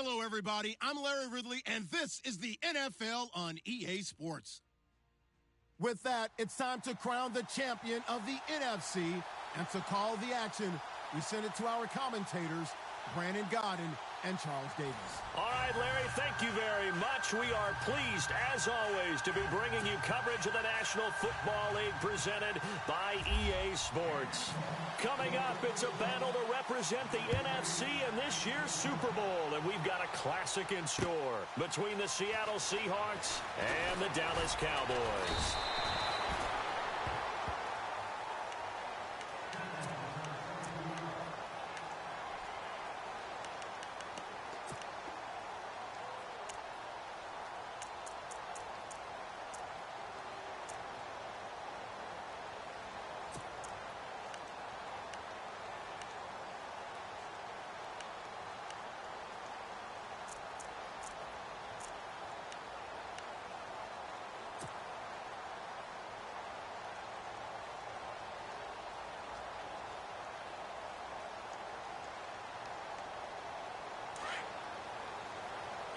Hello, everybody. I'm Larry Ridley, and this is the NFL on EA Sports. With that, it's time to crown the champion of the NFC, and to call the action, we send it to our commentators, Brandon Godden and Charles Davis. All right, Larry, thank you very much. We are pleased, as always, to be bringing you coverage of the National Football League presented by EA Sports. Coming up, it's a battle to represent the NFC in this year's Super Bowl, and we've got a classic in store between the Seattle Seahawks and the Dallas Cowboys.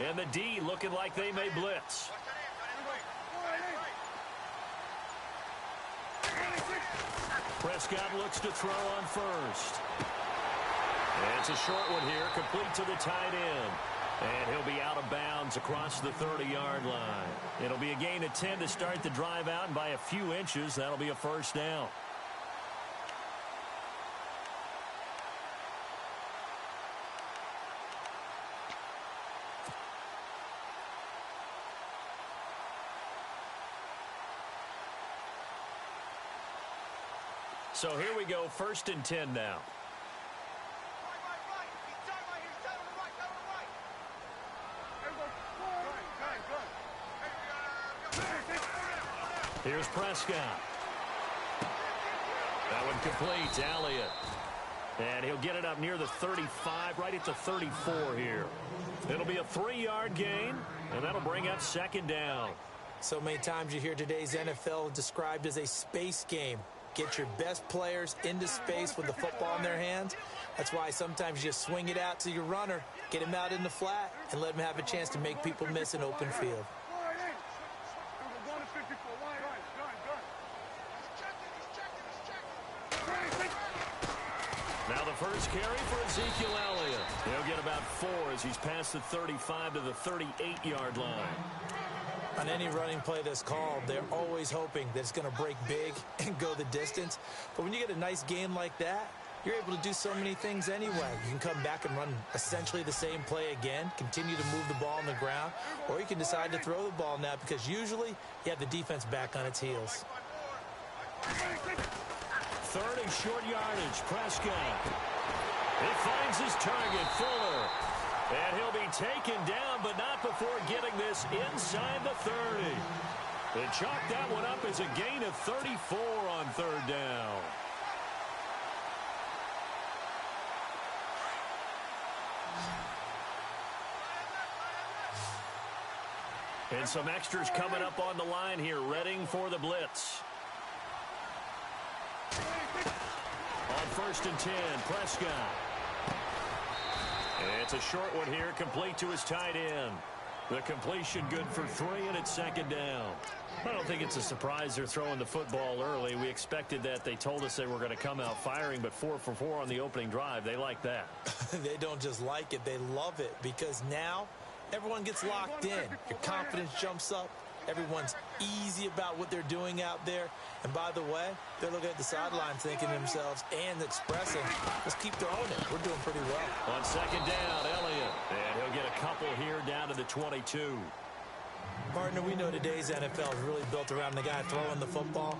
And the D looking like they may blitz. Prescott looks to throw on first. And it's a short one here, complete to the tight end. And he'll be out of bounds across the 30-yard line. It'll be a gain of 10 to start the drive out, and by a few inches, that'll be a first down. So here we go, 1st and 10 now. Here's Prescott. That one complete, Elliott. And he'll get it up near the 35, right at the 34 here. It'll be a 3-yard gain, and that'll bring up 2nd down. So many times you hear today's NFL described as a space game. Get your best players into space with the football in their hands. That's why sometimes you just swing it out to your runner, get him out in the flat, and let him have a chance to make people miss an open field. Now the first carry for Ezekiel Elliott. He'll get about 4 as he's past the 35 to the 38-yard line. On any running play that's called, they're always hoping that it's going to break big and go the distance. But when you get a nice game like that, you're able to do so many things anyway. You can come back and run essentially the same play again, continue to move the ball on the ground, or you can decide to throw the ball now because usually you have the defense back on its heels. 3rd and short yardage, Prescott. He finds his target, Fuller. And he'll be taken down, but not before getting this inside the 30. They chalk that one up as a gain of 34 on 3rd down. And some extras coming up on the line here, readying for the blitz. On 1st and 10, Prescott. It's a short one here, complete to his tight end. The completion good for 3, and it's 2nd down. I don't think it's a surprise they're throwing the football early. We expected that. They told us they were going to come out firing, but 4 for 4 on the opening drive. They like that. They don't just like it, they love it, because now everyone gets locked in. Your confidence jumps up. Everyone's easy about what they're doing out there. And by the way, they're looking at the sideline thinking to themselves and expressing, let's keep throwing it. We're doing pretty well. On 2nd down, Elliott. And he'll get a couple here down to the 22. Partner, we know today's NFL is really built around the guy throwing the football.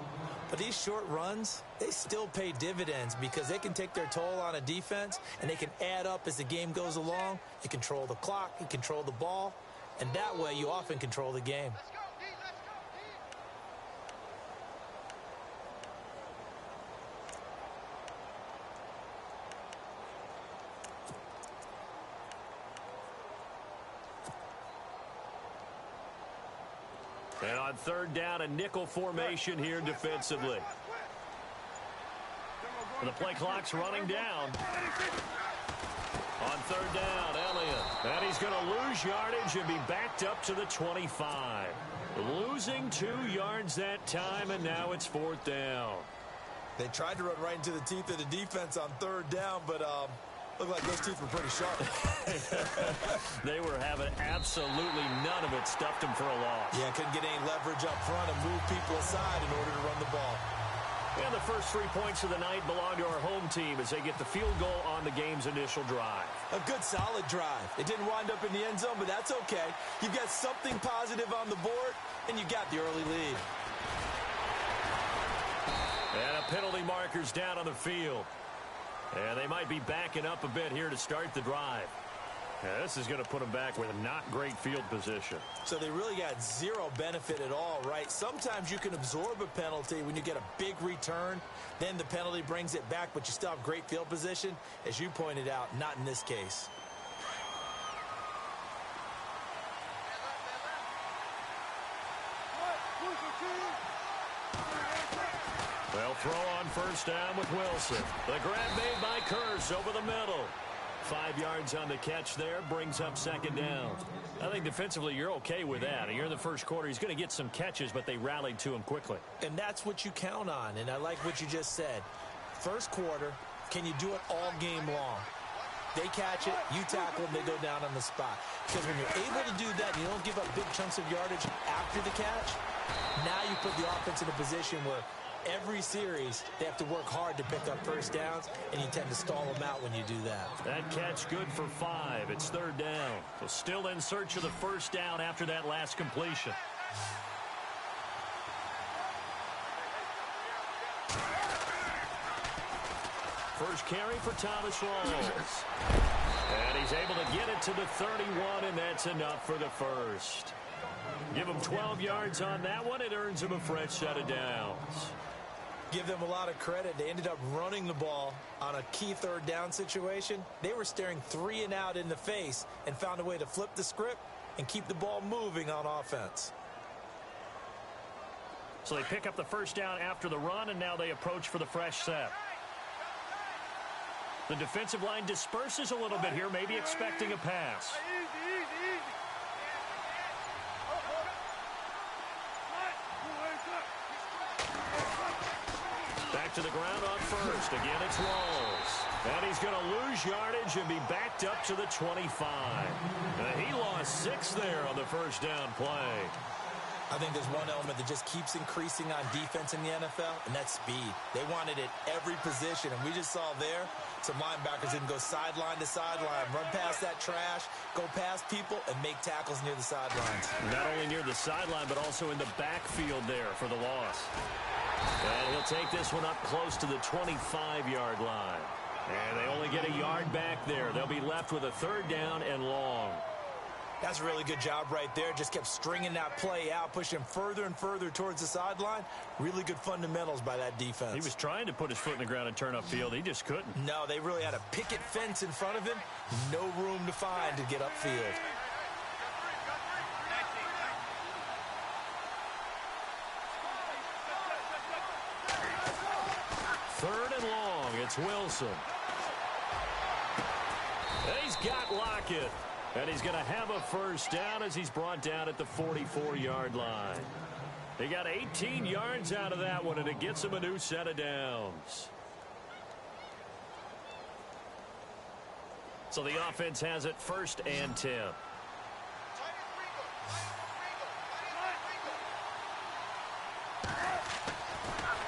But these short runs, they still pay dividends because they can take their toll on a defense and they can add up as the game goes along. You control the clock, you control the ball, and that way you often control the game. And on 3rd down, a nickel formation here defensively. And the play clock's running down. On 3rd down, Elliott. And he's going to lose yardage and be backed up to the 25. Losing 2 yards that time, and now it's 4th down. They tried to run right into the teeth of the defense on 3rd down, but looked like those teeth were pretty sharp. They were having absolutely none of it. Stuffed them for a loss. Yeah, couldn't get any leverage up front and move people aside in order to run the ball. And the first 3 points of the night belong to our home team as they get the field goal on the game's initial drive. A good, solid drive. It didn't wind up in the end zone, but that's okay. You've got something positive on the board, and you got the early lead. And a penalty marker's down on the field. And they might be backing up a bit here to start the drive. Yeah, this is going to put them back with a not great field position. So they really got zero benefit at all, right? Sometimes you can absorb a penalty when you get a big return. Then the penalty brings it back, but you still have great field position. As you pointed out, not in this case. They'll throw on first down with Wilson. The grab made by Kearse over the middle. 5 yards on the catch there, brings up 2nd down. I think defensively you're okay with that. You're in the first quarter. He's going to get some catches, but they rallied to him quickly. And that's what you count on, and I like what you just said. First quarter, can you do it all game long? They catch it, you tackle them, they go down on the spot. Because when you're able to do that and you don't give up big chunks of yardage after the catch, now you put the offense in a position where every series, they have to work hard to pick up first downs, and you tend to stall them out when you do that. That catch good for 5. It's 3rd down. So still in search of the first down after that last completion. First carry for Thomas Rawls. And he's able to get it to the 31, and that's enough for the first. Give him 12 yards on that one. It earns him a fresh set of downs. Give them a lot of credit. They ended up running the ball on a key 3rd down situation. They were staring 3 and out in the face and found a way to flip the script and keep the ball moving on offense. So they pick up the first down after the run, and now they approach for the fresh set. The defensive line disperses a little bit here, maybe expecting a pass. Back to the ground on first. Again, it's Rawls. And he's going to lose yardage and be backed up to the 25. He lost 6 there on the first down play. I think there's one element that just keeps increasing on defense in the NFL, and that's speed. They want it at every position, and we just saw there some linebackers that can go sideline to sideline, run past that trash, go past people, and make tackles near the sidelines. Not only near the sideline, but also in the backfield there for the loss. And he'll take this one up close to the 25-yard line. And they only get a yard back there. They'll be left with a 3rd down and long. That's a really good job right there. Just kept stringing that play out, pushing him further and further towards the sideline. Really good fundamentals by that defense. He was trying to put his foot in the ground and turn upfield. He just couldn't. No, they really had a picket fence in front of him. No room to find to get upfield. Third and long. It's Wilson. He's got Lockett. And he's going to have a first down as he's brought down at the 44-yard line. They got 18 yards out of that one, and it gets him a new set of downs. So the offense has it 1st and 10.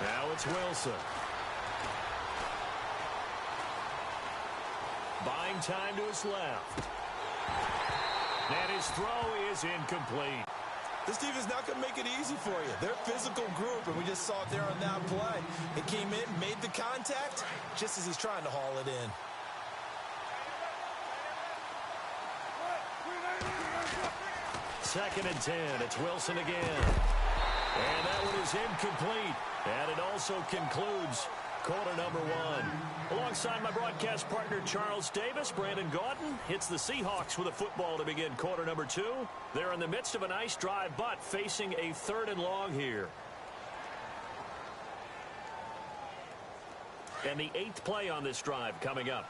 Now it's Wilson. Buying time to his left. And his throw is incomplete. This team is not going to make it easy for you. They're a physical group, and we just saw it there on that play. It came in, made the contact, just as he's trying to haul it in. Second and 10. It's Wilson again. And that one is incomplete. And it also concludes quarter number 1. Alongside my broadcast partner, Charles Davis, Brandon Gaudin hits the Seahawks with a football to begin quarter number 2. They're in the midst of a nice drive, but facing a 3rd and long here. And the 8th play on this drive coming up.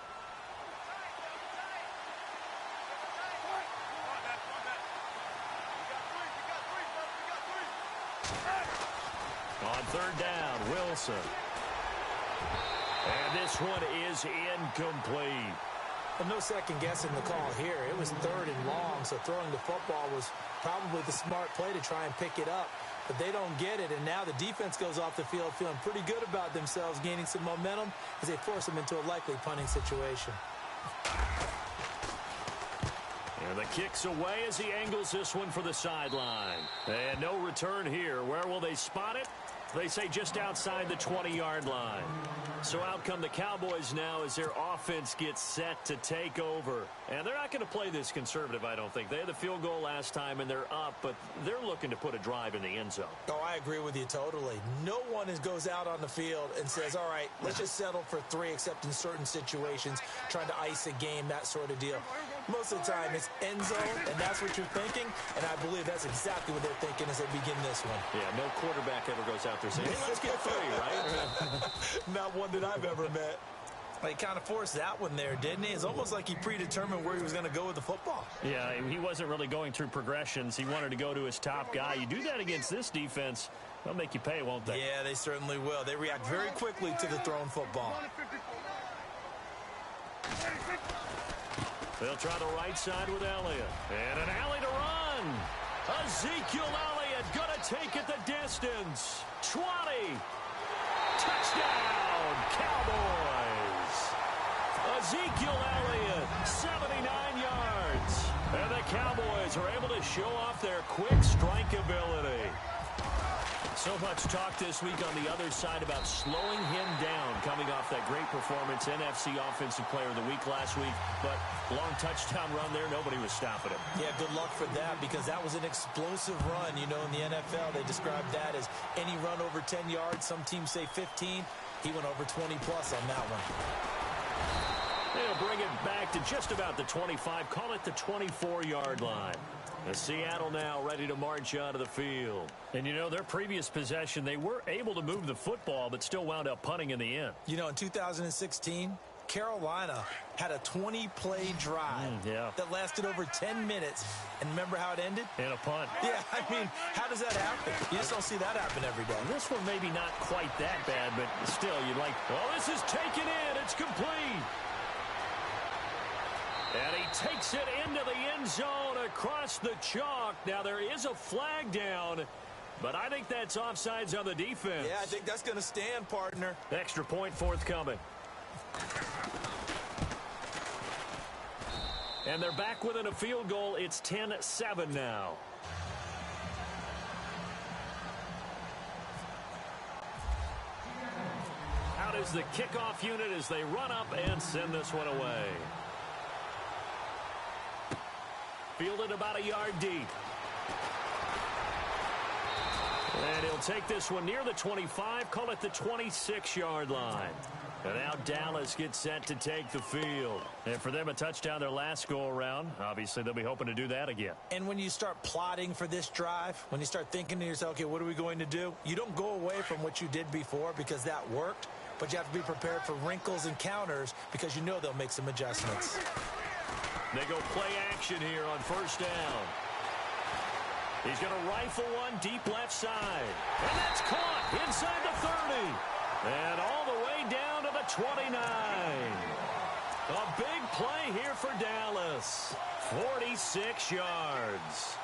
On third down, Wilson. And this one is incomplete. Well, no second guessing the call here. It was third and long, so throwing the football was probably the smart play to try and pick it up. But they don't get it, and now the defense goes off the field feeling pretty good about themselves, gaining some momentum as they force them into a likely punting situation. And the kick's away as he angles this one for the sideline. And no return here. Where will they spot it? They say just outside the 20-yard line. So out come the Cowboys now as their offense gets set to take over. And they're not going to play this conservative, I don't think. They had the field goal last time, and they're up, but they're looking to put a drive in the end zone. Oh, I agree with you totally. No one goes out on the field and says, all right, let's just settle for 3, except in certain situations, trying to ice a game, that sort of deal. Most of the time, it's end zone, and that's what you're thinking, and I believe that's exactly what they're thinking as they begin this one. Yeah, no quarterback ever goes out there saying, hey, let's get 3, right? Not one that I've ever met. He kind of forced that one there, didn't he? It's almost like he predetermined where he was going to go with the football. Yeah, he wasn't really going through progressions. He wanted to go to his top guy. You do that against this defense, they'll make you pay, won't they? Yeah, they certainly will. They react very quickly to the thrown football. They'll try the right side with Elliott. And an alley to run. Ezekiel Elliott going to take it the distance. 20. Touchdown, Cowboys. Ezekiel Elliott, 79 yards. And the Cowboys are able to show off their quick strike ability. So much talk this week on the other side about slowing him down, coming off that great performance, NFC Offensive Player of the Week last week. But long touchdown run there, nobody was stopping him. Yeah, good luck for that, because that was an explosive run. You know, in the NFL, they described that as any run over 10 yards. Some teams say 15. He went over 20-plus on that one. They'll bring it back to just about the 25. Call it the 24-yard line. The Seattle now ready to march onto the field. And, you know, their previous possession, they were able to move the football, but still wound up punting in the end. You know, in 2016, Carolina had a 20-play drive that lasted over 10 minutes. And remember how it ended? In a punt. Yeah, I mean, how does that happen? You just don't see that happen every day. This one maybe not quite that bad, but still, you'd like, well, this is taken in. It's complete. And he takes it into the end zone across the chalk. Now, there is a flag down, but I think that's offsides on the defense. Yeah, I think that's going to stand, partner. Extra point forthcoming. And they're back within a field goal. It's 10-7 now. Out is the kickoff unit as they run up and send this one away. Fielded about a yard deep. And he'll take this one near the 25, call it the 26-yard line. And now Dallas gets set to take the field. And for them, a touchdown their last go-around. Obviously, they'll be hoping to do that again. And when you start plotting for this drive, when you start thinking to yourself, okay, what are we going to do? You don't go away from what you did before because that worked, but you have to be prepared for wrinkles and counters because you know they'll make some adjustments. They go play action here on first down. He's going to rifle one deep left side. And that's caught inside the 30. And all the way down to the 29. A big play here for Dallas. 46 yards.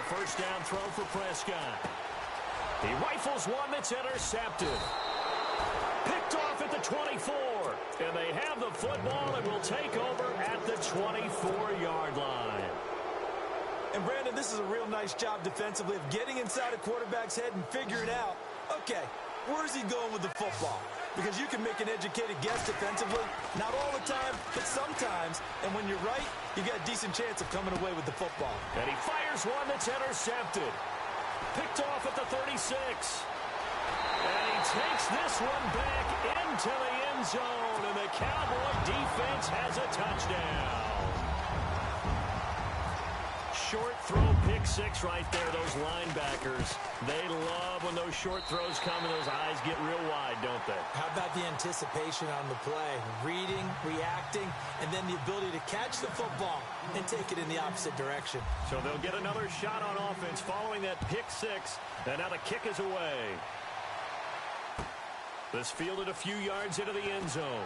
First down throw for Prescott. He rifles one that's intercepted. Picked off at the 24. And they have the football and will take over at the 24-yard line. And, Brandon, this is a real nice job defensively of getting inside a quarterback's head and figuring out, okay, where's he going with the football? Because you can make an educated guess defensively. Not all the time, but sometimes. And when you're right, you got a decent chance of coming away with the football. And he fires one that's intercepted. Picked off at the 36. And he takes this one back into the end zone. And the Cowboy defense has a touchdown. short throw pick six right there. Those linebackers, they love when those short throws come and those eyes get real wide, don't they? How about the anticipation on the play? Reading, reacting, and then the ability to catch the football and take it in the opposite direction. So they'll get another shot on offense following that pick six. And now the kick is away. This fielded a few yards into the end zone.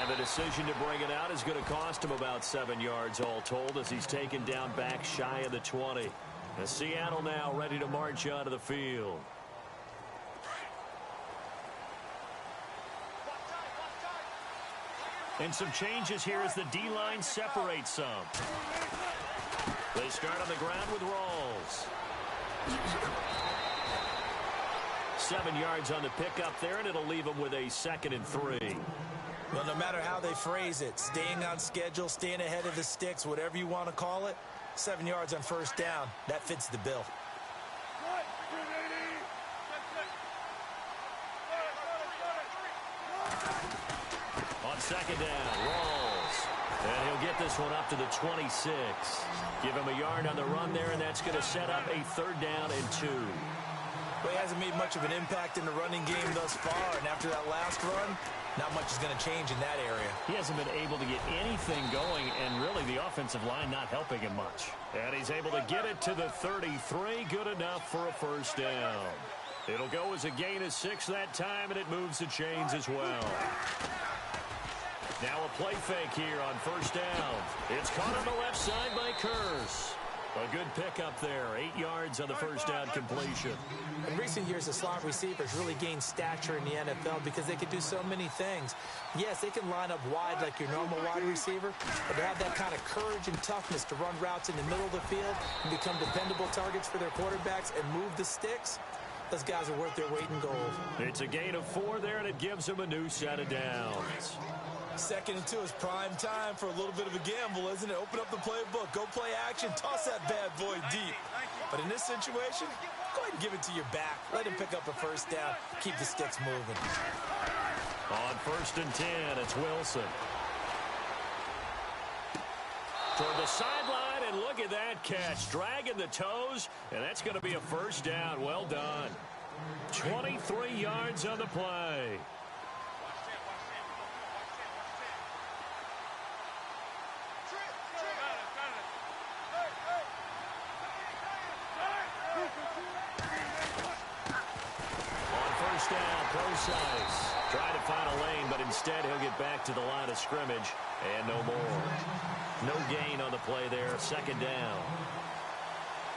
And the decision to bring it out is going to cost him about 7 yards all told as he's taken down back shy of the 20. And Seattle now ready to march onto the field. And some changes here as the D-line separates some. They start on the ground with Rawls. 7 yards on the pickup there, and it'll leave them with a 2nd and 3. Well, no matter how they phrase it, staying on schedule, staying ahead of the sticks, whatever you want to call it, 7 yards on first down, that fits the bill. On second down, Rawls. And he'll get this one up to the 26. Give him a yard on the run there, and that's going to set up a 3rd down and 2. Well, he hasn't made much of an impact in the running game thus far, and after that last run, not much is going to change in that area. He hasn't been able to get anything going, and really the offensive line not helping him much. And he's able to get it to the 33. Good enough for a 1st down. It'll go as a gain of 6 that time, and it moves the chains as well. Now a play fake here on 1st down. It's caught on the left side by Kurz. A good pickup there. 8 yards on the 1st down completion. In recent years, the slot receivers really gained stature in the NFL because they could do so many things. Yes, they can line up wide like your normal wide receiver, but to have that kind of courage and toughness to run routes in the middle of the field and become dependable targets for their quarterbacks and move the sticks, those guys are worth their weight in gold. It's a gain of 4 there, and it gives them a new set of downs. 2nd and 2 is prime time for a little bit of a gamble, isn't it? Open up the playbook, go play action, toss that bad boy deep. But in this situation, go ahead and give it to your back. Let him pick up a 1st down, keep the sticks moving. On 1st and 10, it's Wilson. Toward the sideline, and look at that catch. Dragging the toes, and that's going to be a 1st down. Well done. 23 yards on the play. Down, Procise. Trying to find a lane, but instead he'll get back to the line of scrimmage, and no more. No gain on the play there. 2nd down.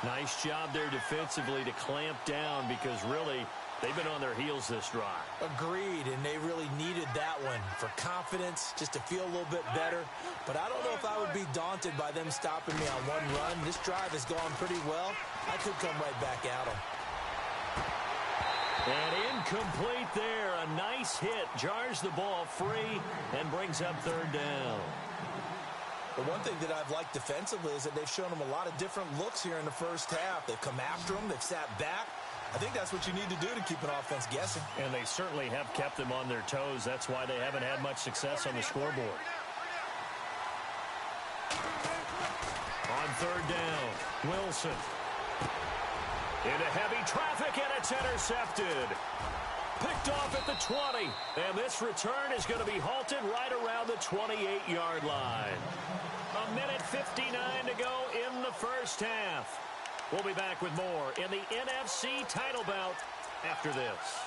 Nice job there defensively to clamp down because really they've been on their heels this drive. Agreed, and they really needed that one for confidence, just to feel a little bit better. But I don't know if I would be daunted by them stopping me on one run. This drive has gone pretty well. I could come right back at them. And incomplete there. A nice hit. Jars the ball free and brings up 3rd down. The one thing that I've liked defensively is that they've shown them a lot of different looks here in the 1st half. They've come after them. They've sat back. I think that's what you need to do to keep an offense guessing. And they certainly have kept them on their toes. That's why they haven't had much success on the scoreboard. On 3rd down, Wilson. Into heavy traffic, and it's intercepted. Picked off at the 20. And this return is going to be halted right around the 28-yard line. 1:59 to go in the 1st half. We'll be back with more in the NFC title bout after this.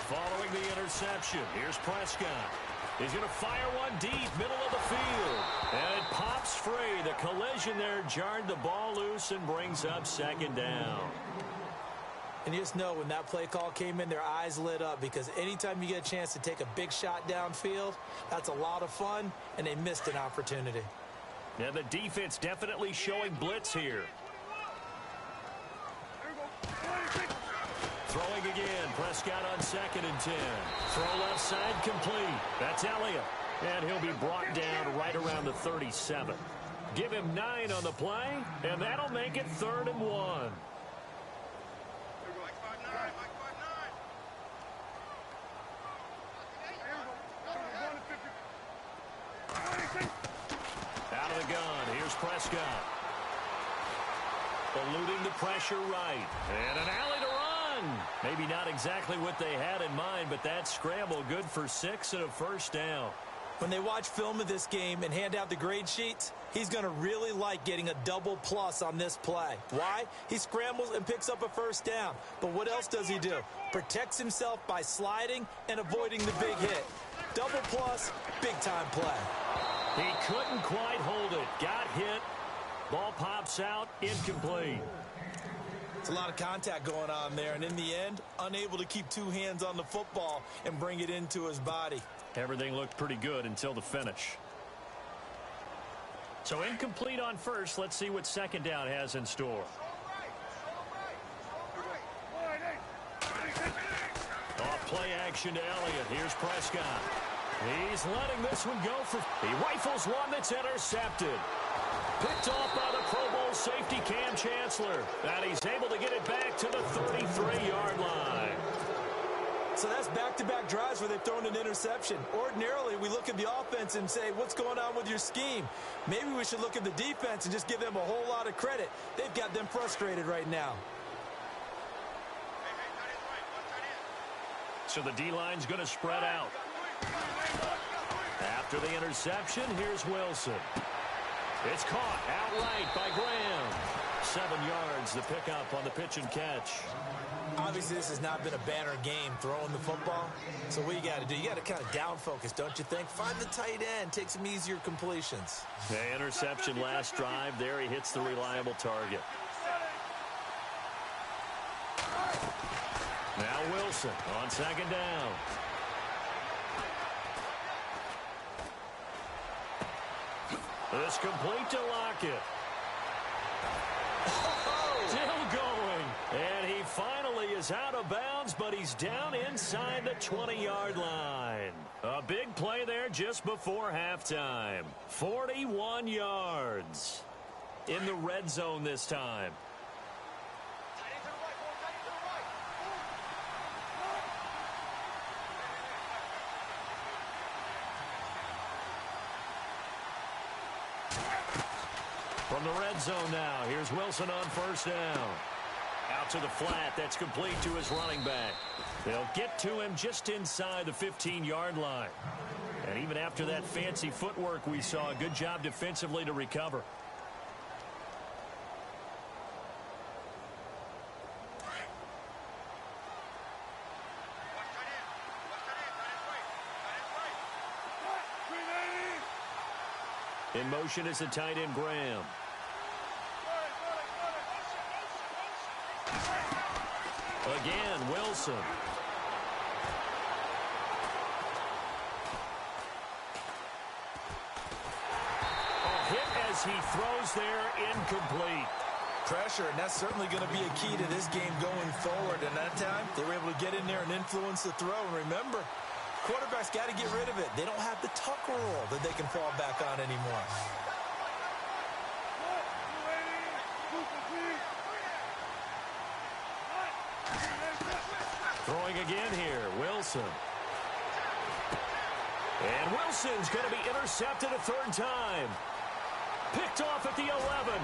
Following the interception, here's Prescott. He's going to fire one deep, middle of the field. And it pops free. The collision there jarred the ball loose and brings up 2nd down. And you just know when that play call came in, their eyes lit up because anytime you get a chance to take a big shot downfield, that's a lot of fun, and they missed an opportunity. Now the defense definitely showing blitz here. Throwing again, Prescott on 2nd and 10. Throw left side complete. That's Elliott. And he'll be brought down right around the 37. Give him 9 on the play, and that'll make it 3rd and 1. Out of the gun, here's Prescott. Eluding the pressure right. And an alley to run. Maybe not exactly what they had in mind, but that scramble good for 6 and a first down. When they watch film of this game and hand out the grade sheets, he's going to really like getting a double plus on this play. Why? He scrambles and picks up a first down. But what else does he do? Protects himself by sliding and avoiding the big hit. Double plus, big-time play. He couldn't quite hold it. Got hit. Ball pops out, incomplete. It's a lot of contact going on there, and in the end, unable to keep 2 hands on the football and bring it into his body. Everything looked pretty good until the finish. So incomplete on first. Let's see what second down has in store. Off play action to Elliott. Here's Prescott. He's letting this one go for... He rifles one that's intercepted. Picked off by the Pro Bowl safety Cam Chancellor. And he's able to get it back to the 33-yard line. So that's back-to-back drives where they've thrown an interception. Ordinarily, we look at the offense and say, what's going on with your scheme? Maybe we should look at the defense and just give them a whole lot of credit. They've got them frustrated right now. So the D-line's going to spread out. After the interception, here's Wilson. It's caught outright by Graham. 7 yards, the pickup on the pitch and catch. Obviously, this has not been a banner game throwing the football. So what you got to do, you got to kind of down focus, don't you think? Find the tight end, take some easier completions. The interception last drive. There he hits the reliable target. Now Wilson on second down. It's complete to Lockett. Still going. And he finally is out of bounds, but he's down inside the 20-yard line. A big play there just before halftime. 41 yards. In the red zone this time. From the red zone now, here's Wilson on first down. Out to the flat, that's complete to his running back. They'll get to him just inside the 15-yard line. And even after that fancy footwork we saw, a good job defensively to recover. In motion is the tight end, Graham. Again, Wilson. A hit as he throws there, incomplete. Pressure, and that's certainly going to be a key to this game going forward. And that time, they were able to get in there and influence the throw. And remember, quarterback's got to get rid of it. They don't have the tuck rule that they can fall back on anymore. Throwing again here, Wilson. And Wilson's going to be intercepted a third time. Picked off at the 11.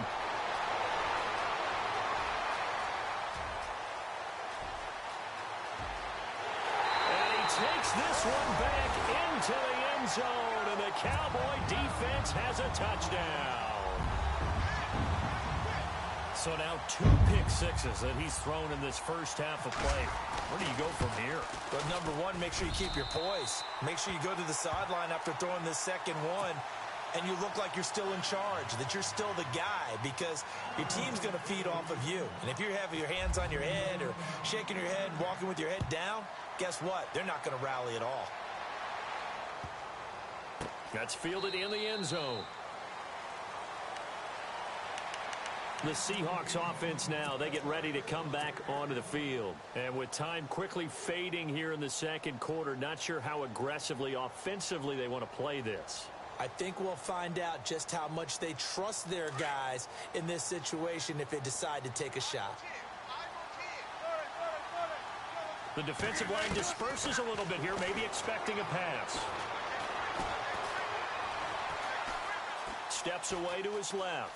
Takes this one back into the end zone, and the Cowboy defense has a touchdown. So now 2 pick-sixes that he's thrown in this first half of play. Where do you go from here? But number one, make sure you keep your poise. Make sure you go to the sideline after throwing this second one, and you look like you're still in charge, that you're still the guy, because your team's going to feed off of you. And if you're having your hands on your head or shaking your head, walking with your head down, guess what? They're not going to rally at all. That's fielded in the end zone. The Seahawks offense now, they get ready to come back onto the field. And with time quickly fading here in the second quarter, not sure how aggressively, offensively they want to play this. I think we'll find out just how much they trust their guys in this situation if they decide to take a shot. The defensive line disperses a little bit here, maybe expecting a pass. Steps away to his left.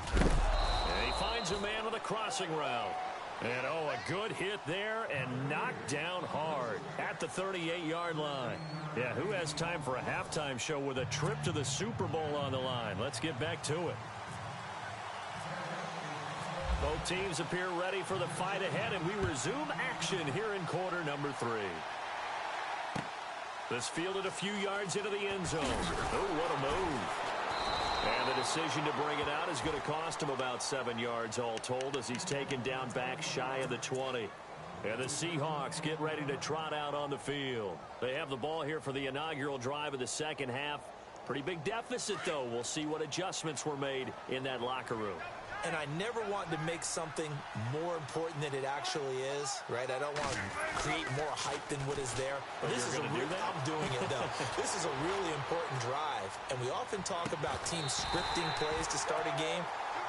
And he finds a man with a crossing route. And, oh, a good hit there and knocked down hard at the 38-yard line. Yeah, who has time for a halftime show with a trip to the Super Bowl on the line? Let's get back to it. Both teams appear ready for the fight ahead, and we resume action here in quarter number 3. This fielded a few yards into the end zone. Oh, what a move. And the decision to bring it out is going to cost him about 7 yards all told as he's taken down back shy of the 20. And the Seahawks get ready to trot out on the field. They have the ball here for the inaugural drive of the second half. Pretty big deficit, though. We'll see what adjustments were made in that locker room. And I never want to make something more important than it actually is, right? I don't want to create more hype than what is there. But this is I'm doing it, though. This is a really important drive. And we often talk about teams scripting plays to start a game.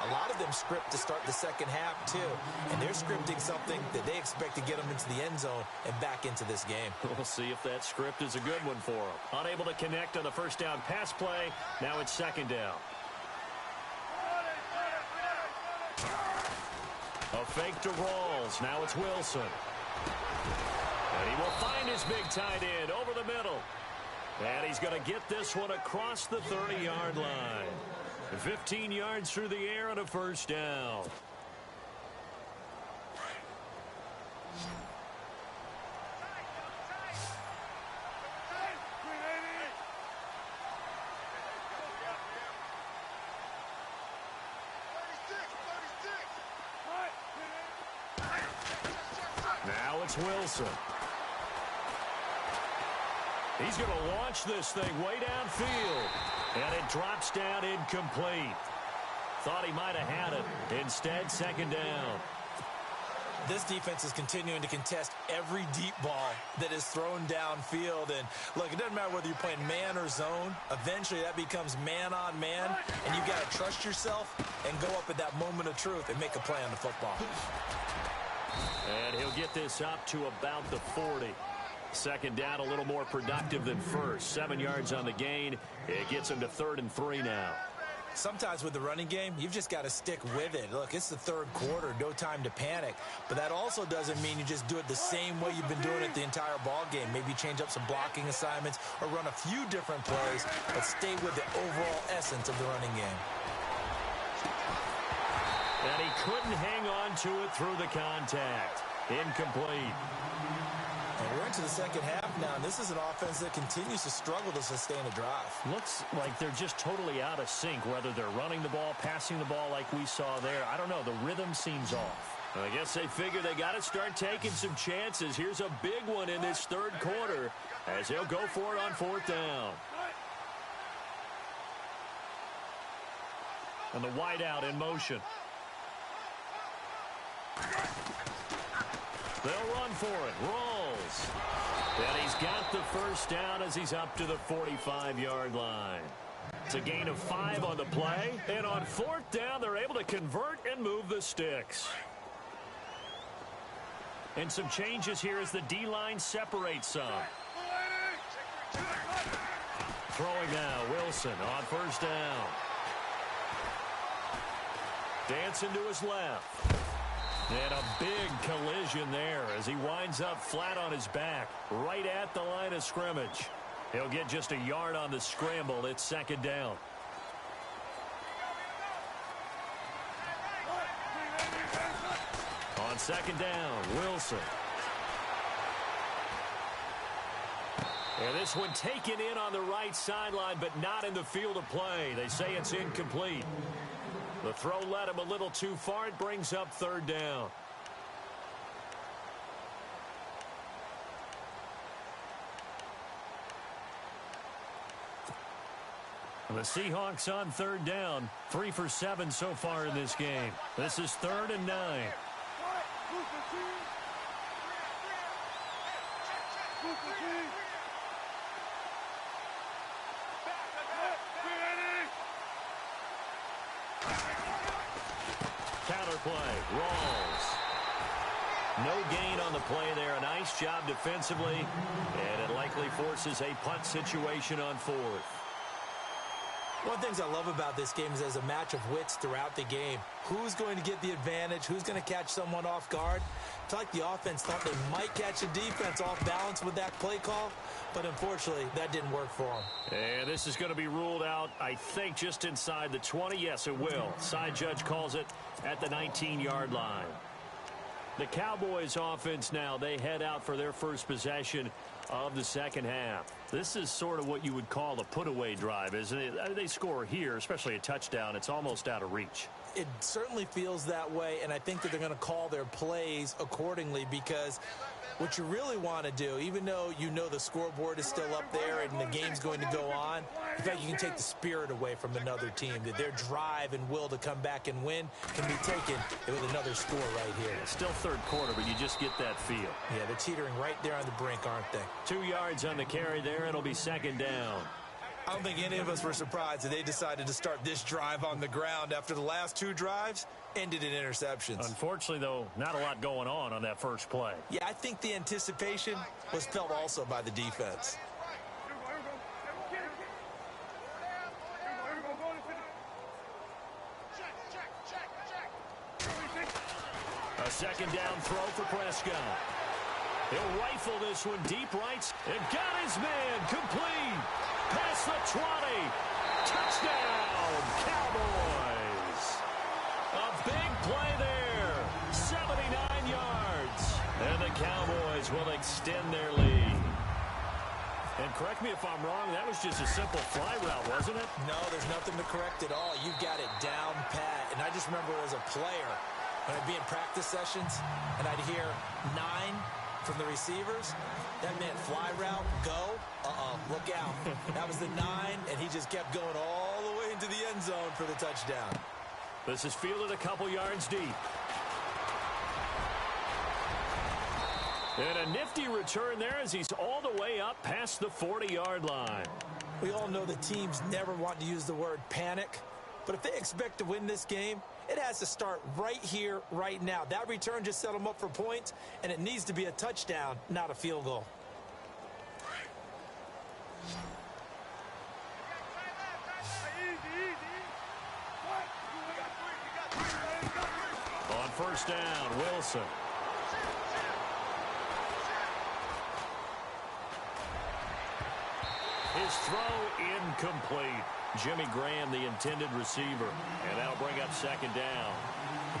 A lot of them script to start the second half, too. And they're scripting something that they expect to get them into the end zone and back into this game. We'll see if that script is a good one for them. Unable to connect on the first down pass play. Now it's second down. A fake to Rawls. Now it's Wilson. And he will find his big tight end over the middle. And he's going to get this one across the 30-yard line. 15 yards through the air and a first down. Now it's Wilson. He's going to launch this thing way downfield. And it drops down incomplete. Thought he might have had it. Instead, second down. This defense is continuing to contest every deep ball that is thrown downfield. And, look, it doesn't matter whether you're playing man or zone. Eventually, that becomes man on man. And you've got to trust yourself and go up at that moment of truth and make a play on the football. And he'll get this up to about the 40. Second down, a little more productive than first. 7 yards on the gain. It gets him to 3rd and 3 now. Sometimes with the running game, you've just got to stick with it. Look, it's the third quarter, no time to panic. But that also doesn't mean you just do it the same way you've been doing it the entire ball game. Maybe change up some blocking assignments or run a few different plays, but stay with the overall essence of the running game. And he couldn't hang on to it through the contact. Incomplete. And we're into the second half now, and this is an offense that continues to struggle to sustain a drive. Looks like they're just totally out of sync, whether they're running the ball, passing the ball like we saw there. I don't know. The rhythm seems off. I guess they figure they got to start taking some chances. Here's a big one in this third quarter as they'll go for it on 4th down. And the wideout in motion. They'll run for it. Rolls. And he's got the first down as he's up to the 45-yard line. It's a gain of 5 on the play. And on 4th down, they're able to convert and move the sticks. And some changes here as the D-line separates some. Throwing now, Wilson on 1st down. Dancing to his left. And a big collision there as he winds up flat on his back, right at the line of scrimmage. He'll get just a yard on the scramble. It's 2nd down. On 2nd down, Wilson. And this one taken in on the right sideline, but not in the field of play. They say it's incomplete. The throw led him a little too far. It brings up 3rd down. The Seahawks on 3rd down. 3 for 7 so far in this game. This is 3rd and 9. play. Rolls. No gain on the play there. A nice job defensively, and it likely forces a punt situation on fourth. One of the things I love about this game is there's a match of wits throughout the game. Who's going to get the advantage? Who's going to catch someone off guard? I feel like the offense thought they might catch the defense off balance with that play call, but unfortunately, that didn't work for them. And this is going to be ruled out, I think, just inside the 20. Yes, it will. Side judge calls it at the 19-yard line. The Cowboys offense now, they head out for their first possession of the second half. This is sort of what you would call a put-away drive, isn't it? They score here, especially a touchdown. It's almost out of reach. It certainly feels that way, and I think that they're going to call their plays accordingly, because what you really want to do, even though you know the scoreboard is still up there and the game's going to go on, in fact, you can take the spirit away from another team, that their drive and will to come back and win can be taken with another score right here. It's still third quarter, but you just get that feel. Yeah, they're teetering right there on the brink, aren't they? 2 yards on the carry there. It'll be second down. I don't think any of us were surprised that they decided to start this drive on the ground after the last 2 drives ended in interceptions. Unfortunately, though, not a lot going on that first play. Yeah, I think the anticipation was felt also by the defense. A second down throw for Prescott. He'll rifle this one deep right. And got his man complete. Past the 20. Touchdown, Cowboys. A big play there. 79 yards. And the Cowboys will extend their lead. And correct me if I'm wrong, that was just a simple fly route, wasn't it? No, there's nothing to correct at all. You got it down pat. And I just remember as a player, when I'd be in practice sessions and I'd hear 9 from the receivers, that meant fly route, go, look out. That was the 9, and he just kept going all the way into the end zone for the touchdown. This is fielded a couple yards deep. And a nifty return there as he's all the way up past the 40-yard line. We all know the teams never want to use the word panic, but if they expect to win this game, it has to start right here, right now. That return just set them up for points, and it needs to be a touchdown, not a field goal. On first down, Wilson. His throw incomplete. Jimmy Graham, the intended receiver. And that'll bring up second down.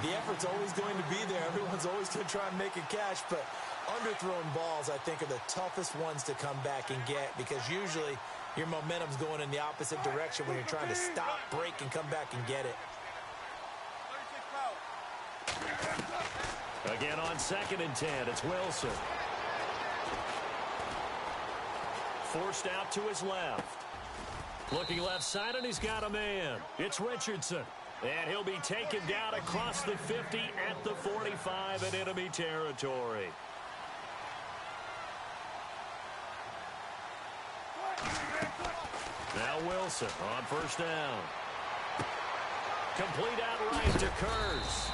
The effort's always going to be there. Everyone's always going to try and make a catch, but underthrown balls, I think, are the toughest ones to come back and get, because usually your momentum's going in the opposite direction when you're trying to stop, break, and come back and get it. Again on 2nd and 10, it's Wilson. Forced out to his left. Looking left side, and he's got a man. It's Richardson. And he'll be taken down across the 50 at the 45 in enemy territory. Now Wilson on first down. Complete outright to Kurz.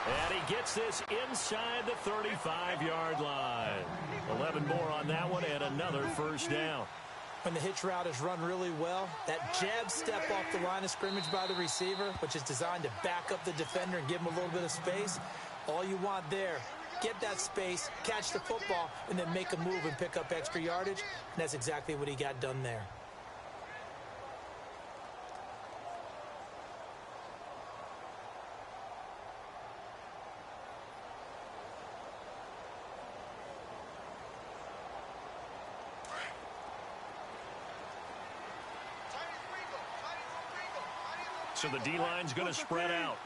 And he gets this inside the 35-yard line. 11 more on that one and another first down. When the hitch route is run really well, that jab step off the line of scrimmage by the receiver, which is designed to back up the defender and give him a little bit of space, all you want there, get that space, catch the football, and then make a move and pick up extra yardage. And that's exactly what he got done there. So the D-line's going to spread out.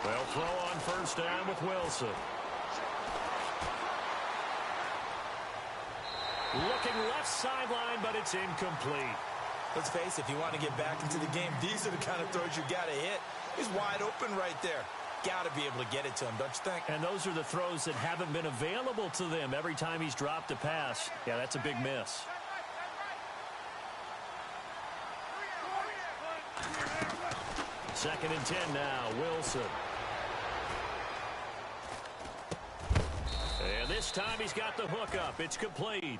They'll throw on first down with Wilson. Looking left sideline, but it's incomplete. Let's face it, if you want to get back into the game, these are the kind of throws you got to hit. He's wide open right there. Got to be able to get it to him, don't you think? And those are the throws that haven't been available to them every time he's dropped a pass. Yeah, that's a big miss. 2nd and 10 now. Wilson. And this time he's got the hook up. It's complete.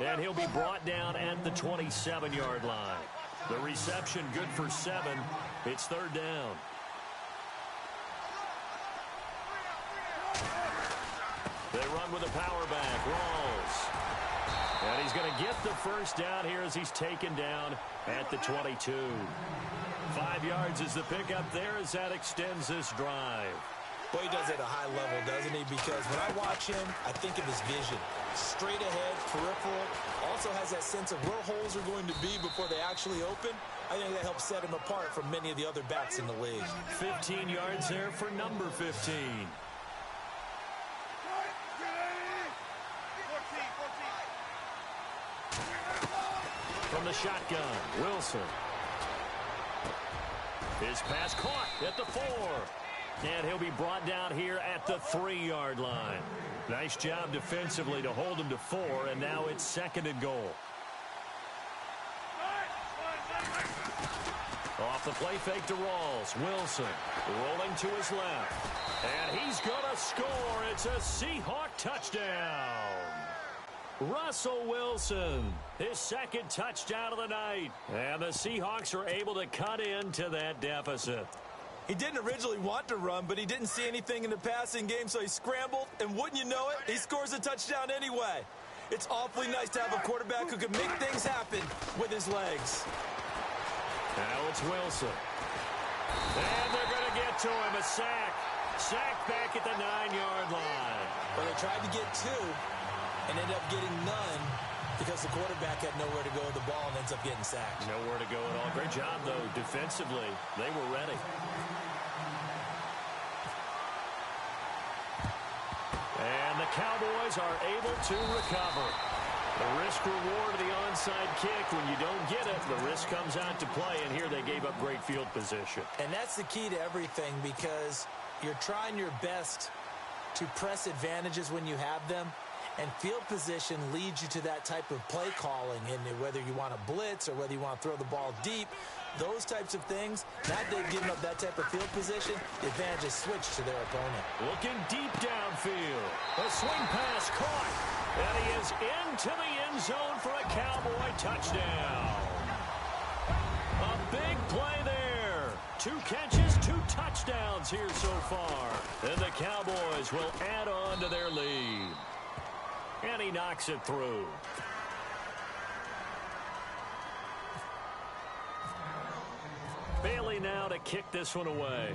And he'll be brought down at the 27-yard line. The reception good for 7. It's 3rd down. They run with a power back. Rawls. And he's going to get the first down here as he's taken down at the 22. 5 yards is the pickup there as that extends this drive. Well, he does it at a high level, doesn't he? Because when I watch him, I think of his vision. Straight ahead, peripheral. Also has that sense of where holes are going to be before they actually open. I think that helps set him apart from many of the other backs in the league. 15 yards there for number 15. From the shotgun, Wilson. His pass caught at the 4. And he'll be brought down here at the 3-yard line. Nice job defensively to hold him to 4, and now it's 2nd and goal. Off the play fake to Rawls. Wilson rolling to his left. And he's going to score. It's a Seahawk touchdown. Russell Wilson, his 2nd touchdown of the night. And the Seahawks are able to cut into that deficit. He didn't originally want to run, but he didn't see anything in the passing game, so he scrambled, and wouldn't you know it, he scores a touchdown anyway. It's awfully nice to have a quarterback who can make things happen with his legs. Now it's Wilson. And they're going to get to him. A sack. Sack back at the 9-yard line. Well, they tried to get 2 and ended up getting none because the quarterback had nowhere to go with the ball and ends up getting sacked. Nowhere to go at all. Great job, though, defensively. They were ready. And the Cowboys are able to recover. The risk-reward of the onside kick, when you don't get it, the risk comes out to play, and here they gave up great field position. And that's the key to everything, because you're trying your best to press advantages when you have them, and field position leads you to that type of play calling, and whether you want to blitz or whether you want to throw the ball deep, those types of things. Now they've given up that type of field position, the advantage is switched to their opponent. Looking deep downfield. A swing pass caught. And he is into the end zone for a Cowboy touchdown. A big play there. 2 catches, 2 touchdowns here so far. And the Cowboys will add on to their lead. And he knocks it through. Bailey now to kick this one away.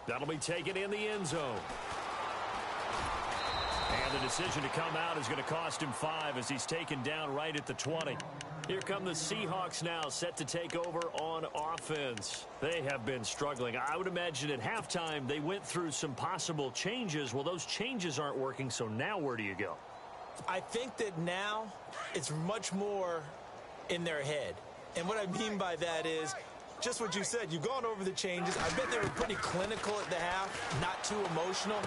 That'll be taken in the end zone. And the decision to come out is going to cost him 5 as he's taken down right at the 20. Here come the Seahawks now, set to take over on offense. They have been struggling. I would imagine at halftime they went through some possible changes. Well, those changes aren't working, so now where do you go? I think that now it's much more in their head. And what I mean by that is just what you said. You've gone over the changes. I bet they were pretty clinical at the half, not too emotional.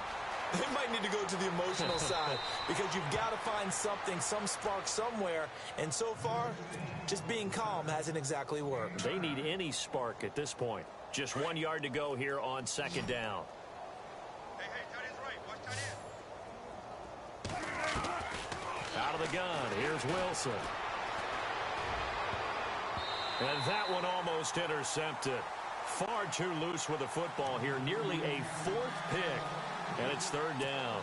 They might need to go to the emotional side because you've got to find something, some spark somewhere. And so far, just being calm hasn't exactly worked. They need any spark at this point. Just 1 yard to go here on 2nd down. Hey, tight end's right. Watch tight end. Out of the gun, here's Wilson. And that one almost intercepted. Far too loose with the football here. Nearly a 4th pick. And it's 3rd down.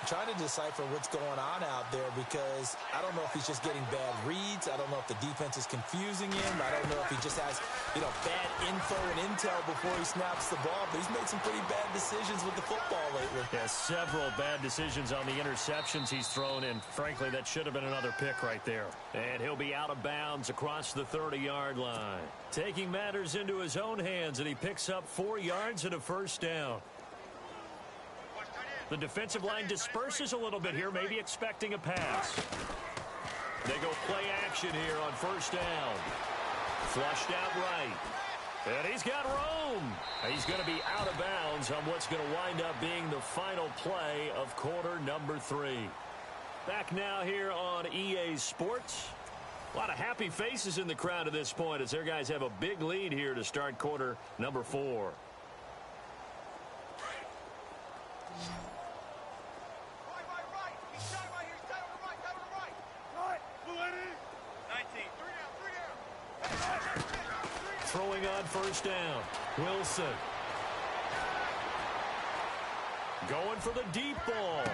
I'm trying to decipher what's going on out there because I don't know if he's just getting bad reads. I don't know if the defense is confusing him. I don't know if he just has, bad info and intel before he snaps the ball. But he's made some pretty bad decisions with the football lately. Yeah, several bad decisions on the interceptions he's thrown, and frankly, that should have been another pick right there. And he'll be out of bounds across the 30-yard line. Taking matters into his own hands, and he picks up 4 yards and a 1st down. The defensive line disperses a little bit here, maybe expecting a pass. They go play action here on 1st down. Flushed out right. And he's got room. He's going to be out of bounds on what's going to wind up being the final play of quarter number 3. Back now here on EA Sports. A lot of happy faces in the crowd at this point as their guys have a big lead here to start quarter number 4. Right. He's shot right here. He's down on the right. Down on the right. Right. 19. 3 down. Throwing on first down. Wilson. Going for the deep ball.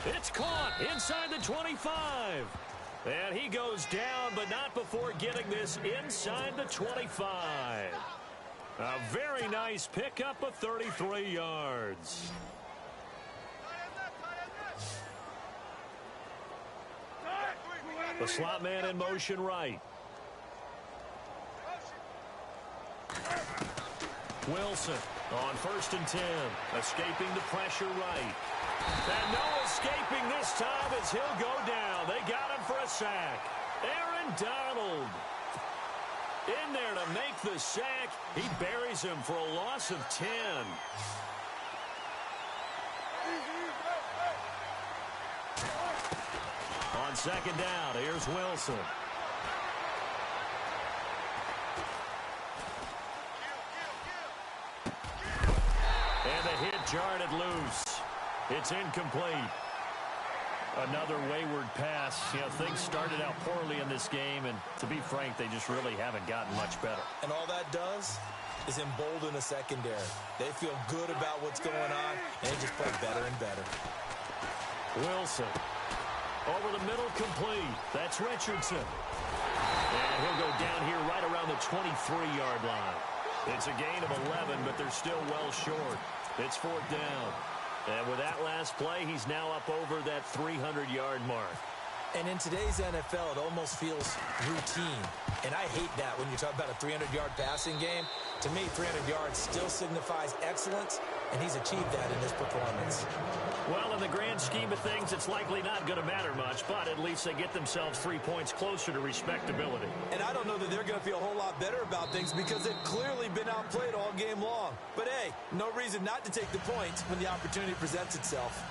It's caught inside the 25. And he goes down, but not before getting this inside the 25. A very nice pickup of 33 yards. The slot man in motion right. Wilson on first and 10. Escaping the pressure right. And no escaping this time as he'll go down. They got him for a sack. Aaron Donald in there to make the sack. He buries him for a loss of 10. On second down, here's Wilson. And the hit jarred it loose. It's incomplete. Another wayward pass. You know, things started out poorly in this game, and to be frank, they just really haven't gotten much better. And all that does is embolden the secondary. They feel good about what's going on, and they just play better and better. Wilson. Over the middle, complete. That's Richardson. And he'll go down here right around the 23-yard line. It's a gain of 11, but they're still well short. It's fourth down. And with that last play, he's now up over that 300-yard mark. And in today's NFL, it almost feels routine. And I hate that when you talk about a 300-yard passing game. To me, 300 yards still signifies excellence, and he's achieved that in this performance. Well, in the grand scheme of things, it's likely not going to matter much, but at least they get themselves 3 points closer to respectability. And I don't know that they're going to feel a whole lot better about things because they've clearly been outplayed all game long. But, hey, no reason not to take the points when the opportunity presents itself.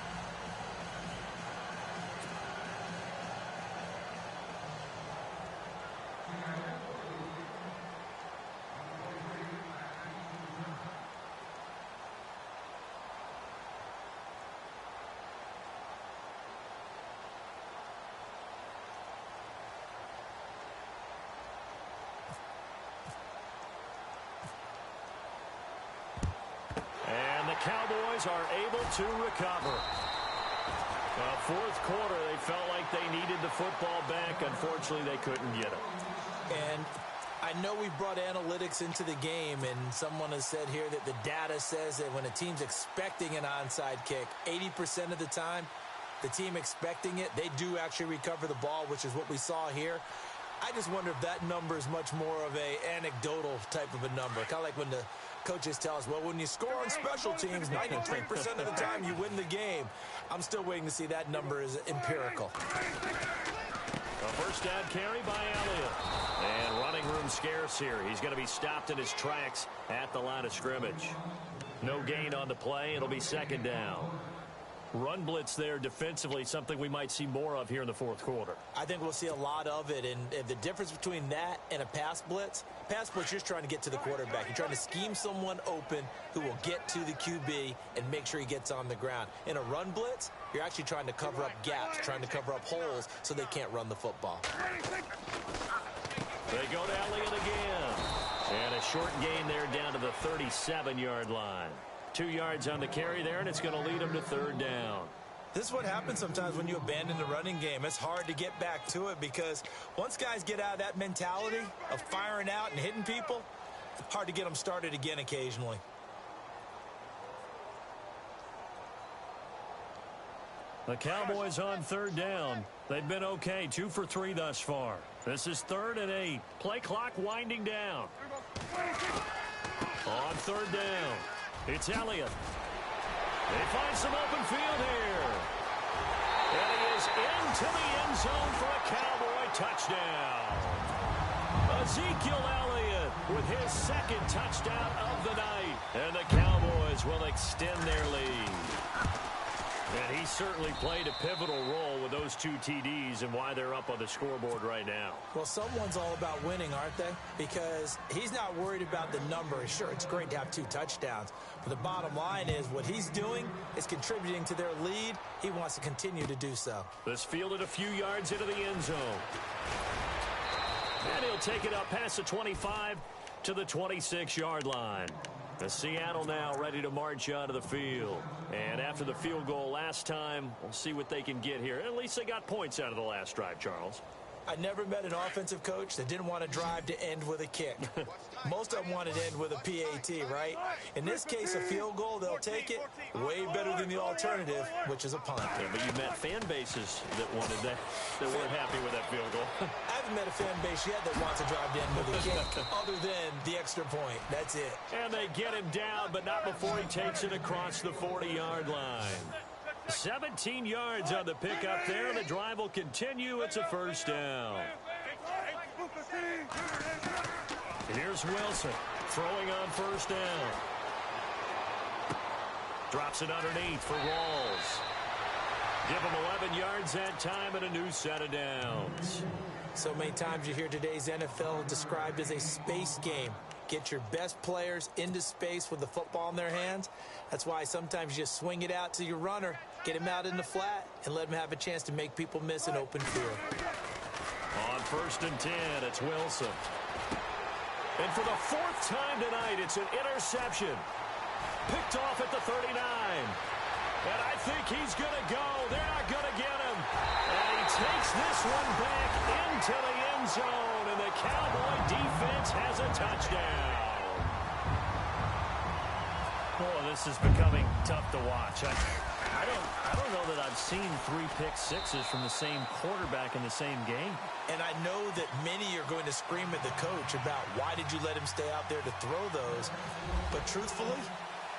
Cowboys are able to recover. Fourth quarter, they felt like they needed the football back. Unfortunately, they couldn't get it. And I know we brought analytics into the game, and someone has said here that the data says that when a team's expecting an onside kick, 80% of the time, the team expecting it, they do actually recover the ball, which is what we saw here. I just wonder if that number is much more of a anecdotal type of a number. Kind of like when the coaches tell us, well, when you score on special teams, 93% of the time you win the game. I'm still waiting to see that number is empirical. A first down carry by Elliott. And running room scarce here. He's going to be stopped in his tracks at the line of scrimmage. No gain on the play. It'll be second down. Run blitz there defensively, something we might see more of here in the fourth quarter. I think we'll see a lot of it, and the difference between that and a pass blitz, you're just trying to get to the quarterback. You're trying to scheme someone open who will get to the QB and make sure he gets on the ground. In a run blitz, you're actually trying to cover up gaps, trying to cover up holes so they can't run the football. They go to Elliott again. And a short gain there down to the 37-yard line. 2 yards on the carry there, and it's going to lead them to third down. This is what happens sometimes when you abandon the running game. It's hard to get back to it because once guys get out of that mentality of firing out and hitting people, it's hard to get them started again occasionally. The Cowboys on third down. They've been okay, 2 for 3 thus far. This is 3rd and 8. Play clock winding down. On third down. It's Elliott. They find some open field here. And he is into the end zone for a Cowboy touchdown. Ezekiel Elliott with his second touchdown of the night. And the Cowboys will extend their lead. And he certainly played a pivotal role with those 2 TDs and why they're up on the scoreboard right now. Well, someone's all about winning, aren't they? Because he's not worried about the number. Sure, it's great to have 2 touchdowns. But the bottom line is what he's doing is contributing to their lead. He wants to continue to do so. This fielded a few yards into the end zone. And he'll take it up past the 25 to the 26-yard line. The Seattle now ready to march out of the field. And after the field goal last time, we'll see what they can get here. At least they got points out of the last drive, Charles. I never met an offensive coach that didn't want to drive to end with a kick. Most of them wanted to end with a PAT, right? In this case, a field goal, they'll take it way better than the alternative, which is a punt. Yeah, but you met fan bases that wanted that weren't happy with that field goal. I haven't met a fan base yet that wants to drive to end with a kick, other than the extra point. That's it. And they get him down, but not before he takes it across the 40-yard line. 17 yards on the pickup there. The drive will continue. It's a first down. And here's Wilson throwing on first down. Drops it underneath for Rawls. Give him 11 yards that time and a new set of downs. So many times you hear today's NFL described as a space game. Get your best players into space with the football in their hands. That's why sometimes you just swing it out to your runner, get him out in the flat, and let him have a chance to make people miss an open field. On 1st and 10, it's Wilson. And for the 4th time tonight, it's an interception. Picked off at the 39. And I think he's going to go. They're not going to get him. And he takes this one back into the end zone. And the Cowboy defense has a touchdown. Oh, this is becoming tough to watch. I don't know that I've seen 3 pick sixes from the same quarterback in the same game. And I know that many are going to scream at the coach about why did you let him stay out there to throw those. But truthfully,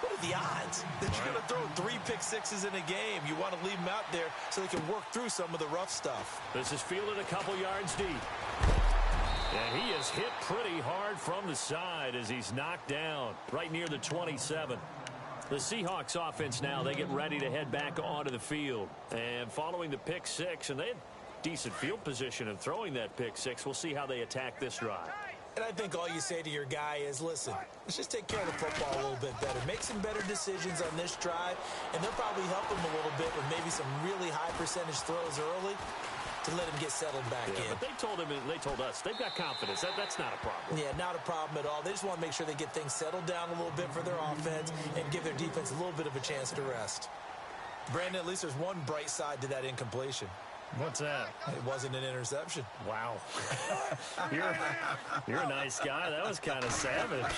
what are the odds that you're going to throw 3 pick sixes in a game? You want to leave them out there so they can work through some of the rough stuff. This is fielded a couple yards deep. And he is hit pretty hard from the side as he's knocked down right near the 27. The Seahawks offense now, they get ready to head back onto the field. And following the pick 6, and they had decent field position in throwing that pick 6. We'll see how they attack this drive. And I think all you say to your guy is, listen, let's just take care of the football a little bit better. Make some better decisions on this drive, and they'll probably help him a little bit with maybe some really high percentage throws early to let him get settled back in. But they told us, they've got confidence. That's not a problem. Yeah, not a problem at all. They just want to make sure they get things settled down a little bit for their offense and give their defense a little bit of a chance to rest. Brandon, at least there's one bright side to that incompletion. What's that? It wasn't an interception. Wow. You're a nice guy. That was kind of savage.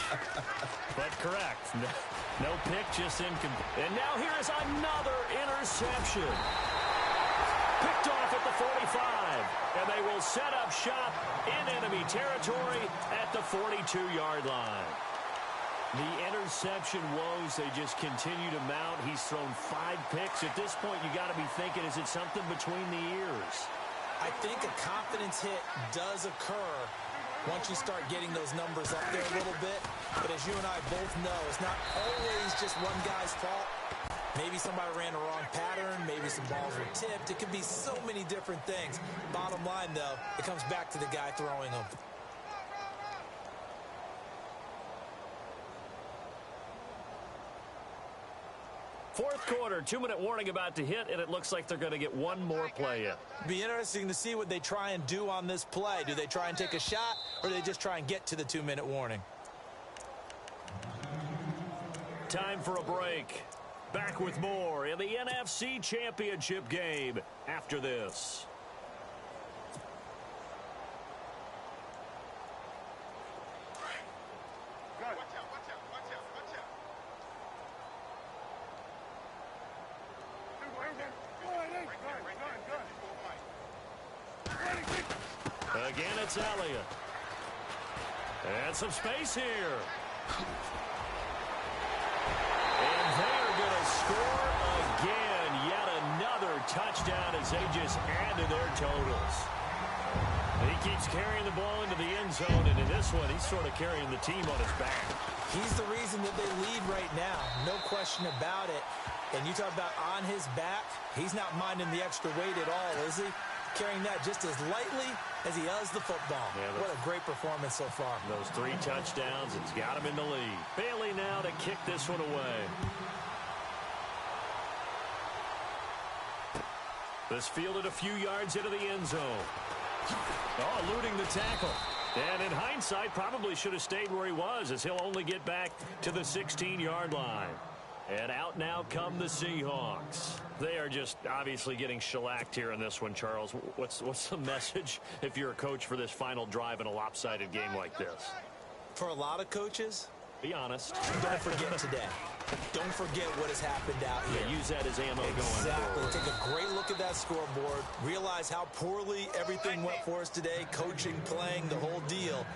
But correct. No pick, just incomplete. And now here is another interception. Picked off at the 45. And they will set up shop in enemy territory at the 42-yard line. The interception woes, they just continue to mount. He's thrown 5 picks. At this point, you got to be thinking, is it something between the ears? I think a confidence hit does occur once you start getting those numbers up there a little bit. But as you and I both know, it's not always just one guy's fault. Maybe somebody ran the wrong pattern. Maybe some balls were tipped. It could be so many different things. Bottom line, though, it comes back to the guy throwing them. Fourth quarter, 2-minute warning about to hit, and it looks like they're going to get one more play in. Be interesting to see what they try and do on this play. Do they try and take a shot, or do they just try and get to the 2-minute warning? Time for a break. Back with more in the NFC Championship game after this. Again, it's Elliott. And some space here. And they're going to score again. Yet another touchdown as they just add to their totals. He keeps carrying the ball into the end zone, and in this one, he's sort of carrying the team on his back. He's the reason that they lead right now. No question about it. And you talk about on his back, he's not minding the extra weight at all, is he? Carrying that just as lightly as he does the football. Yeah, what a great performance so far. Those 3 touchdowns, it's got him in the lead. Bailey now to kick this one away. This fielded a few yards into the end zone. Oh, eluding the tackle. And in hindsight, probably should have stayed where he was, as he'll only get back to the 16-yard line. And out now come the Seahawks. They are just obviously getting shellacked here in this one, Charles. What's the message if you're a coach for this final drive in a lopsided game like this? For a lot of coaches, be honest. Don't forget today. Don't forget what has happened out here. Yeah, use that as ammo going Exactly. forward. Take a great look at that scoreboard. Realize how poorly everything went for us today. Coaching, playing, the whole deal.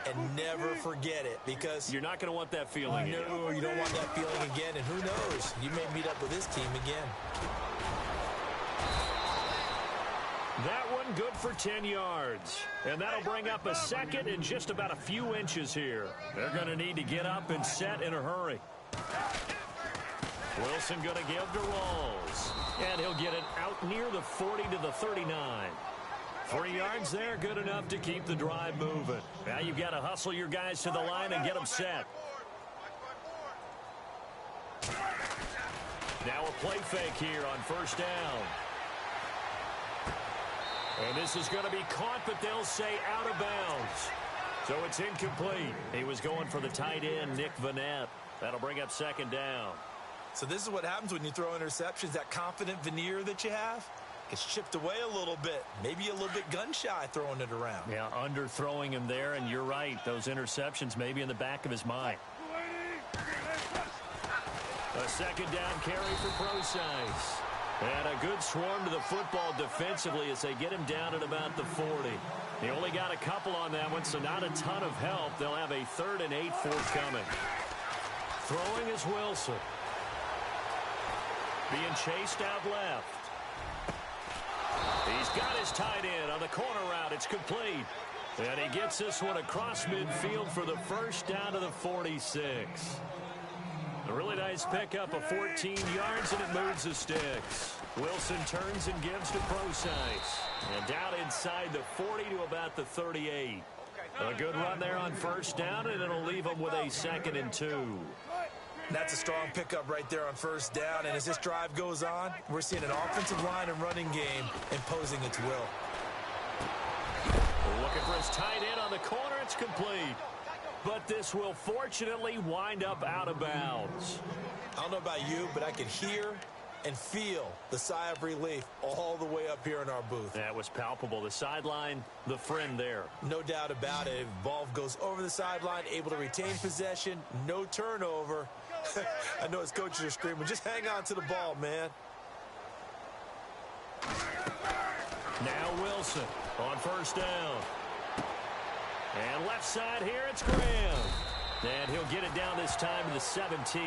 And never forget it, because you're not going to want that feeling again. No, you don't want that feeling again. And who knows? You may meet up with this team again. That one good for 10 yards. And that'll bring up a second and just about a few inches here. They're going to need to get up and set in a hurry. Wilson going to give to Rawls. And he'll get it out near the 40 to the 39. 3 yards there, good enough to keep the drive moving. Now you've got to hustle your guys to the line and get them set. Now a play fake here on first down. And this is going to be caught, but they'll say out of bounds. So it's incomplete. He was going for the tight end, Nick Vanette. That'll bring up second down. So this is what happens when you throw interceptions. That confident veneer that you have gets chipped away a little bit. Maybe a little bit gun-shy throwing it around. Yeah, underthrowing him there, and you're right. Those interceptions may be in the back of his mind. A second down carry for Procise. And a good swarm to the football defensively as they get him down at about the 40. He only got a couple on that one, so not a ton of help. They'll have a 3rd and 8 forthcoming. Throwing is Wilson. Being chased out left. He's got his tight end on the corner route. It's complete. And he gets this one across midfield for the first down to the 46. A really nice pickup of 14 yards, and it moves the sticks. Wilson turns and gives to Procise. And down inside the 40 to about the 38. A good run there on first down, and it'll leave them with a 2nd and 2. That's a strong pickup right there on first down. And as this drive goes on, we're seeing an offensive line and running game imposing its will. Looking for his tight end on the corner. It's complete. But this will fortunately wind up out of bounds. I don't know about you, but I could hear and feel the sigh of relief all the way up here in our booth. That was palpable. The sideline, the friend there. No doubt about it. Ball goes over the sideline, able to retain possession, no turnover. I know his coaches are screaming, just hang on to the ball, man. Now Wilson on first down. And left side here, it's Graham. And he'll get it down this time to the 17.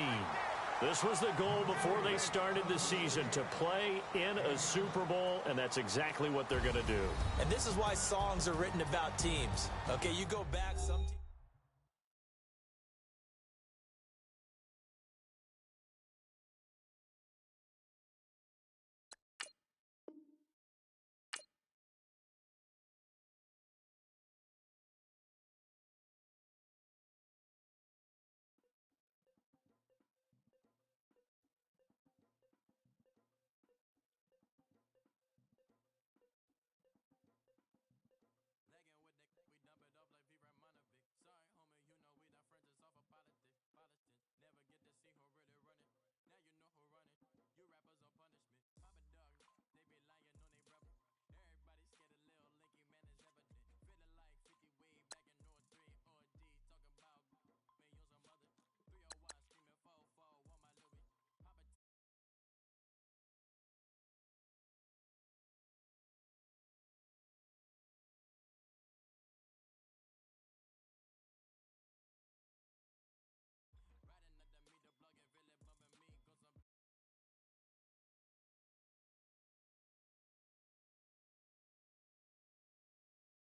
This was the goal before they started the season, to play in a Super Bowl, and that's exactly what they're going to do. And this is why songs are written about teams. Okay, you go back, some teams...